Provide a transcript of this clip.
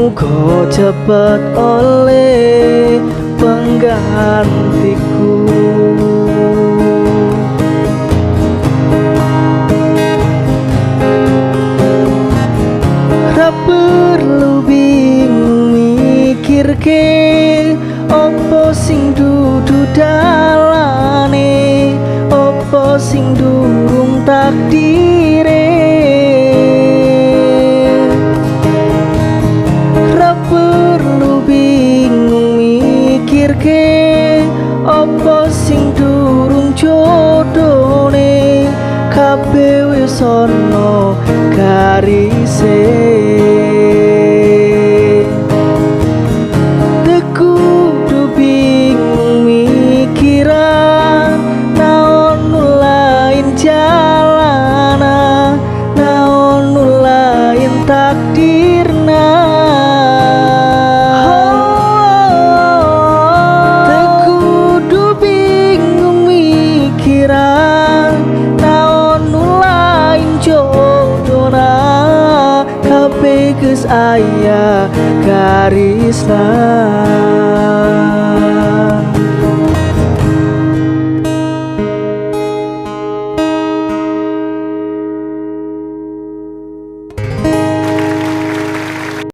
Muga cepet oleh penggantiku. Ra perlu bingung mikirke opo sing dudu dalane, opo sing durung takdire. Ra perlu bingung mikirke opo sing durung jodone, kabeh wis ana garise. Kudu bingung mikiran naon lain jalana, naon lain takdirna. Kudu bingung mikiran naon lain jodona, kabeh geus aya garisna.